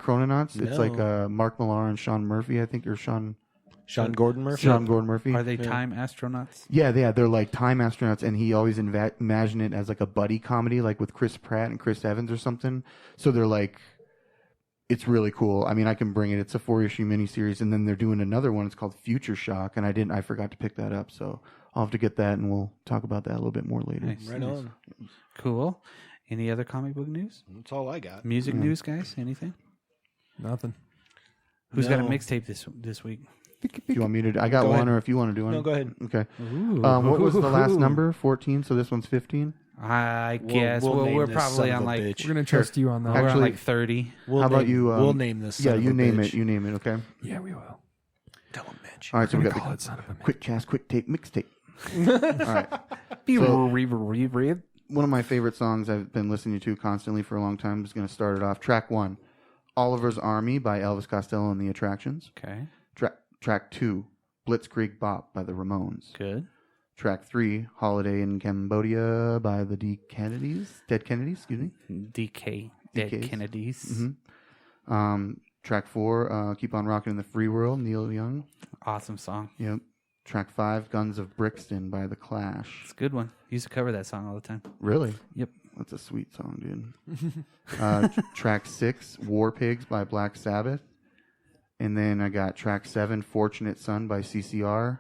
Chrononauts? No. It's like Mark Millar and Sean Murphy, I think, or Sean Gordon Murphy. Sean Gordon Murphy. Are they time astronauts? Yeah, they're like time astronauts, and he always imagined it as like a buddy comedy, like with Chris Pratt and Chris Evans or something. So they're like, it's really cool. I mean, I can bring it. It's a 4-issue miniseries, and then they're doing another one. It's called Future Shock, and I forgot to pick that up, so I'll have to get that, and we'll talk about that a little bit more later. Nice. Right on. Cool. Any other comic book news? That's all I got. Music news, guys? Anything? Nothing. Who's got a mixtape this week? Do you want me to? I got one, ahead. or if you want to do one. No, go ahead. Okay. What was the last number? 14. So this one's 15. I guess we're probably on like. We're gonna trust you on that. We're on like 30. How about you? We'll name this. Yeah, you name it. You name it. Okay. Yeah, we will. Tell him, Mitch. All right. So we got the Quickcast, Quick Take, Mixtape. All right. So, one of my favorite songs I've been listening to constantly for a long time is going to start it off. Track 1, Oliver's Army by Elvis Costello and the Attractions. Okay. Track 2, Blitzkrieg Bop by the Ramones. Good. Track 3, Holiday in Cambodia by the Dead Kennedys, excuse me. Dead Kennedys. Mm-hmm. Track 4, Keep on Rockin' in the Free World, Neil Young. Awesome song. Yep. Track 5, Guns of Brixton by The Clash. It's a good one. I used to cover that song all the time. Really? Yep. That's a sweet song, dude. Track 6, War Pigs by Black Sabbath. And then I got track 7, Fortunate Son by CCR.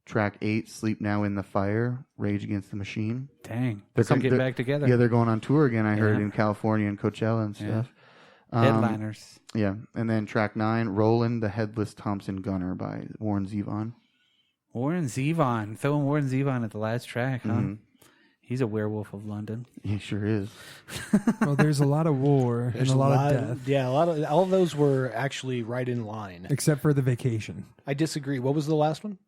Track 8, Sleep Now in the Fire, Rage Against the Machine. Dang. They're getting back together. Yeah, they're going on tour again, I heard, in California and Coachella and stuff. Headliners. Yeah. And then track 9, Roland the Headless Thompson Gunner by Warren Zevon. Warren Zevon. Throwing Warren Zevon at the last track, huh? Mm-hmm. He's a werewolf of London. He sure is. Well, there's a lot of war and a lot of death. Yeah, all of those were actually right in line. Except for The Vacation. I disagree. What was the last one?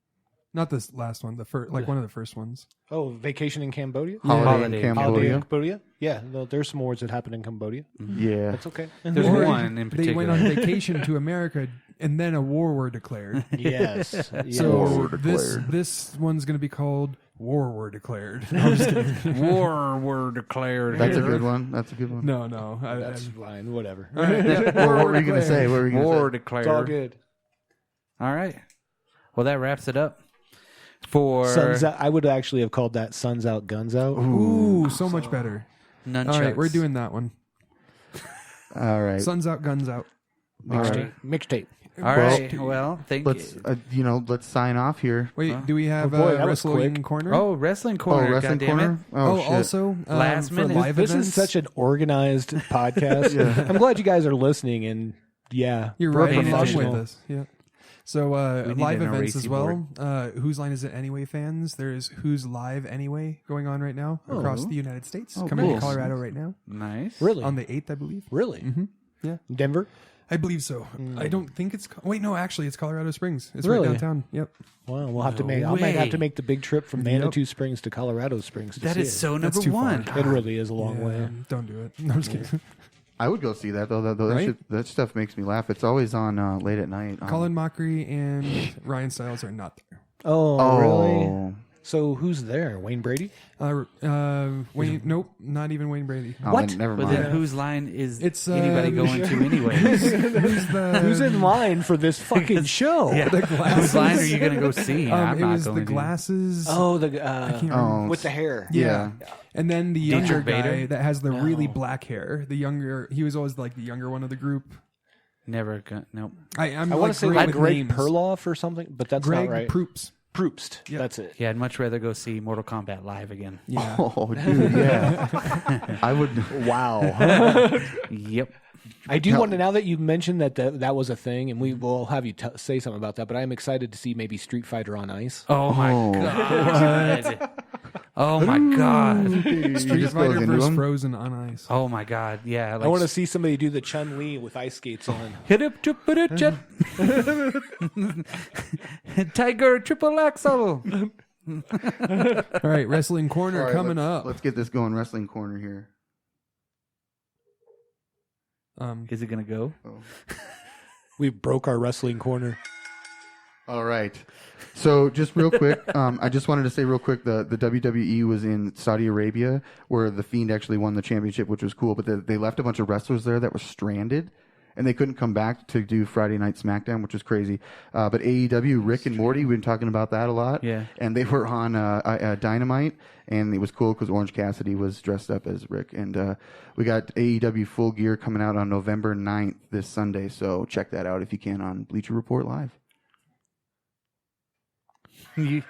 Not this last one. The first, like one of the first ones. Oh, Vacation in Cambodia? Holiday in Cambodia? Yeah, there's some wars that happened in Cambodia. Mm-hmm. Yeah. That's okay. There's one in particular. They went on vacation to America, and then a war were declared. Yes. So war were declared. This one's going to be called War Were Declared. No, I'm just kidding. War Were Declared. That's a good one. No. That's fine. Whatever. What were you going to say? War Declared. It's all good. All right. Well, that wraps it up. For Suns Out, I would actually have called that Suns Out, Guns Out. Ooh, so much better. Nunchucks. All right, we're doing that one. All right. Suns Out, Guns Out. Mixtape. All right. Well, let's let's sign off here. Wait, do we have Wrestling Corner? Oh, Wrestling Corner. Wrestling Corner. Oh, also last minute. Live this events? is such an organized podcast. Yeah. I'm glad you guys are listening, and you're right along with us. Yeah. So live events as well. Board. Whose Line Is It Anyway fans? There's Who's Live Anyway going on right now across the United States. Coming to Colorado right now. Nice. Really? On the 8th, I believe. Really? Mm-hmm. Yeah. Denver? I believe so. I don't think it's... Wait, no, actually, it's Colorado Springs. It's really? right downtown. Yep. Well, we'll have to make... I might have to make the big trip from Manitou Springs to Colorado Springs to that see is it. so number too one. far. It really is a long way. Don't do it. No, I'm just kidding. I would go see that, though. Right? That stuff makes me laugh. It's always on late at night. Colin Mockery and Ryan Stiles are not there. Oh, really? So who's there? Wayne Brady? Wayne? Nope, not even Wayne Brady. Oh, What? Never But mind. then whose line is anybody going to anyways? Who's in line for this fucking show? Yeah. Whose line are you going to go see? I'm it not was going the to. glasses. Oh, I can't remember. with the hair. Yeah. And then the younger guy Bader? that has the really black hair. The younger, he was always like the younger one of the group. Never got, nope. I want to say like Greg names. Perloff or something, but that's Greg not right. Proops. Yep. That's it. Yeah, I'd much rather go see Mortal Kombat live again. Yeah. Oh, dude, yeah. I would. Wow. Yep. I do want to, now that you mentioned that was a thing, and we will have you say something about that, but I'm excited to see maybe Street Fighter on ice. Oh, my God. Oh, my God. Street Fighter vs. Frozen on ice. Oh, my God. Yeah. I want to see somebody do the Chun-Li with ice skates on. Hit up, Tiger triple axel. All right, Wrestling Corner coming up. Let's get this going. Wrestling Corner here. Is it going to go? Oh. We broke our Wrestling Corner. All right. So just real quick, I just wanted to say real quick, the WWE was in Saudi Arabia where The Fiend actually won the championship, which was cool. But they left a bunch of wrestlers there that were stranded. and they couldn't come back to do Friday Night SmackDown, which was crazy. But AEW, Rick and Morty, we've been talking about that a lot. Yeah. And they were on Dynamite, and it was cool because Orange Cassidy was dressed up as Rick. And we got AEW Full Gear coming out on November 9th this Sunday, so check that out if you can on Bleacher Report Live. Wrestling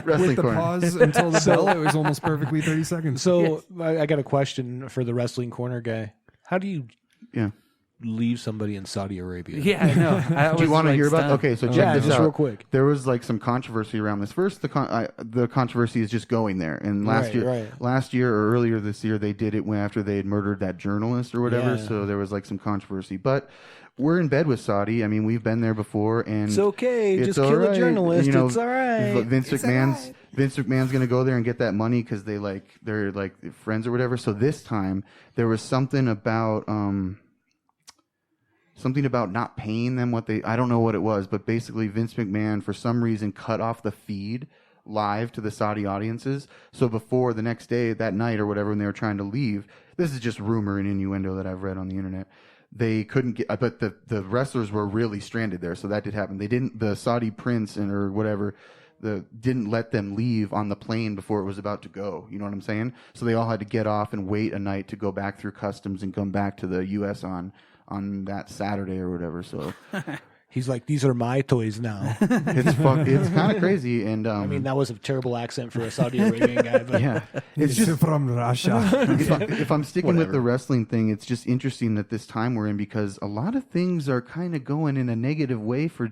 With the Corner. pause until the bell, it was almost perfectly 30 seconds. So I got a question for the Wrestling Corner guy. How do you leave somebody in Saudi Arabia? Yeah, I know. Do you want to hear about? Okay, so check this just out. real quick. There was like some controversy around this. First, the controversy is just going there. And last year or earlier this year, they did it after they had murdered that journalist or whatever. Yeah. So there was like some controversy. But we're in bed with Saudi. I mean, we've been there before, and It's okay. it's Just all kill right. a journalist. You know, It's all right. Vince McMahon's going to go there and get that money because they're like friends or whatever. So this time there was something about not paying them what I don't know what it was, but basically Vince McMahon for some reason cut off the feed live to the Saudi audiences. So before the next day, that night or whatever, when they were trying to leave, this is just rumor and innuendo that I've read on the internet. They couldn't get, but the wrestlers were really stranded there. So that did happen. The Saudi prince or whatever, didn't let them leave on the plane before it was about to go. You know what I'm saying? So they all had to get off and wait a night to go back through customs and come back to the U.S. on that Saturday or whatever. So He's like, these are my toys now. it's kind of crazy. And I mean, that was a terrible accent for a Saudi Arabian guy. But yeah, It's just from Russia. if I'm sticking with the wrestling thing, it's just interesting that this time we're in because a lot of things are kind of going in a negative way for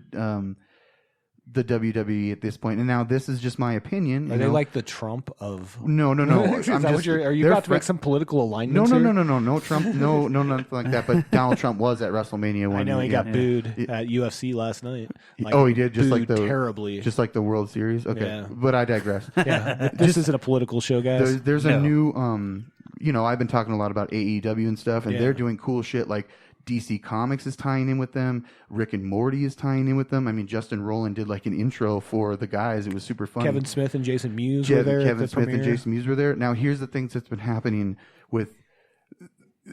the WWE at this point. And now this is just my opinion. Are they like the Trump of? No. Is that what are you about to make some political alignments? No, Trump, no, nothing like that. But Donald Trump was at WrestleMania one. I know he got booed at UFC last night. Like, he did, just like terribly, just like the World Series. Okay, Yeah. but I digress. Yeah, this isn't a political show, guys. There's a new, I've been talking a lot about AEW and stuff, and they're doing cool shit like DC Comics is tying in with them. Rick and Morty is tying in with them. I mean, Justin Rowland did like an intro for the guys. It was super fun. Kevin Smith and Jason Mewes were there. Kevin Smith and Jason Mewes were there. Now, here's the things that's been happening with.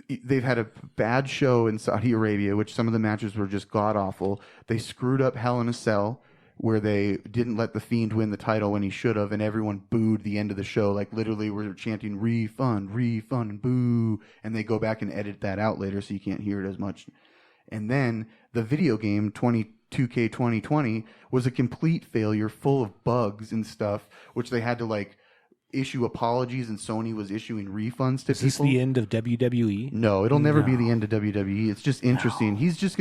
They've had a bad show in Saudi Arabia, which some of the matches were just god awful. They screwed up Hell in a Cell, where they didn't let The Fiend win the title when he should have, and everyone booed the end of the show. Like, literally, we're chanting, refund, and boo. And they go back and edit that out later so you can't hear it as much. And then the video game, 2K 2020, was a complete failure, full of bugs and stuff, which they had to, like, issue apologies, and Sony was issuing refunds to people. Is this the end of WWE? No, it'll never be the end of WWE. It's just interesting. No.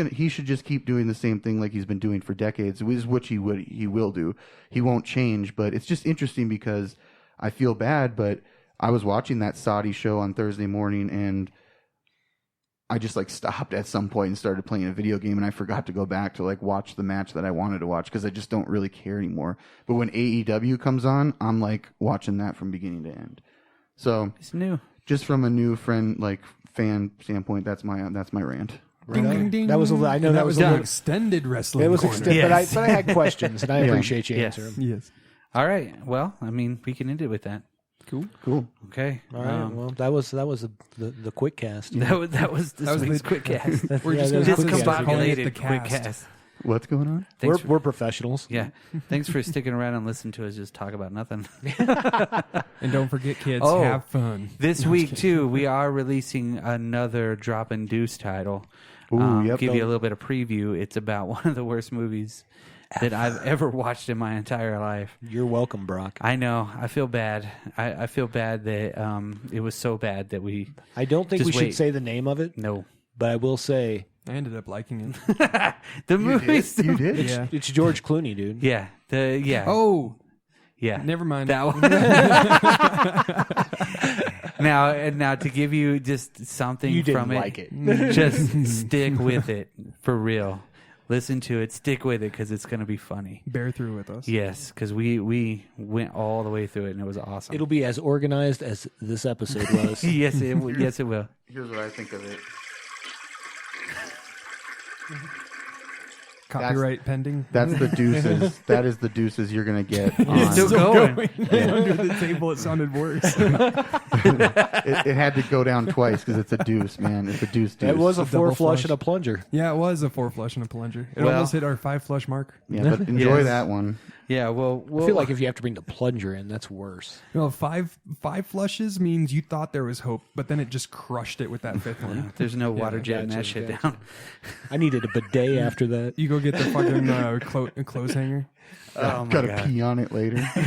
He should just keep doing the same thing like he's been doing for decades, which he will do. He won't change, but it's just interesting because I feel bad, but I was watching that Saudi show on Thursday morning and I just like stopped at some point and started playing a video game, and I forgot to go back to like watch the match that I wanted to watch because I just don't really care anymore. But when AEW comes on, I'm like watching that from beginning to end. So it's new. Just from a new fan standpoint, that's my rant. Ding, ding, ding. That was I know that was an a extended wrestling. It was corner. extended, but I had questions, and I appreciate you answering them. Yes. All right. Well, I mean, we can end it with that. Cool. Okay. All right. Well, that was the Quickcast. That was this week's Quickcast. We're just going to discombobulated Quickcast. What's going on? We're professionals. Yeah. Thanks for sticking around and listening to us just talk about nothing. And don't forget, kids, have fun. This week, too, we are releasing another Drop and Deuce title. Ooh, give you a little bit of preview. It's about one of the worst movies that I've ever watched in my entire life. You're welcome, Brock. I know. I feel bad. I feel bad that it was so bad that we... I don't think we should say the name of it. No. But I will say... I ended up liking it. The movie... You did? It's George Clooney, dude. Yeah. Oh. Yeah. Never mind. That one. Now, to give you just something you from it, like it. Just stick with it for real. Listen to it. Stick with it because it's going to be funny. Bear through with us. Yes, because we went all the way through it and it was awesome. It'll be as organized as this episode was. Yes, it will. Here's what I think of it. Copyright pending. That's the deuces. That is the deuces you're going to get. It's still going. Under the table, it sounded worse. It had to go down twice because it's a deuce, man. It's a deuce. It was a A double 4 flush flush. and a plunger. Yeah, it was a 4 flush and a plunger. It Well- almost hit our 5 flush mark. Yeah, but enjoy Yes. that one. Yeah, well, I feel like if you have to bring the plunger in, that's worse. Well, five flushes means you thought there was hope, but then it just crushed it with that 5th one. there's no water jetting that gotcha, shit gotcha. down. I needed a bidet after that. You go get the fucking clothes hanger. Oh my Gotta god! pee on it later. You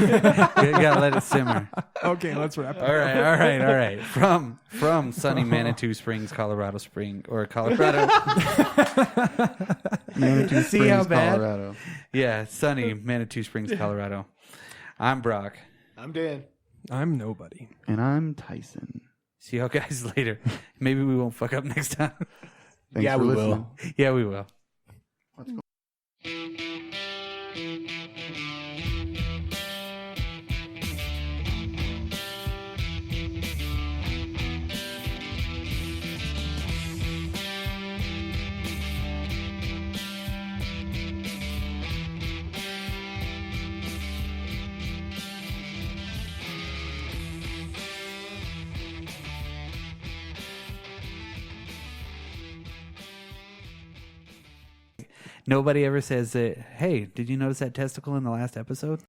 gotta let it simmer. Okay, let's wrap it. All right. From sunny Manitou Springs, Colorado. Manitou See how Springs, bad? Colorado. Yeah, sunny Manitou Springs, Colorado. I'm Brock. I'm Dan. I'm nobody. And I'm Tyson. See y'all guys later. Maybe we won't fuck up next time. Thanks Yeah, for we listening. will. Yeah, we will. Let's go. Nobody ever says that, hey, did you notice that testicle in the last episode?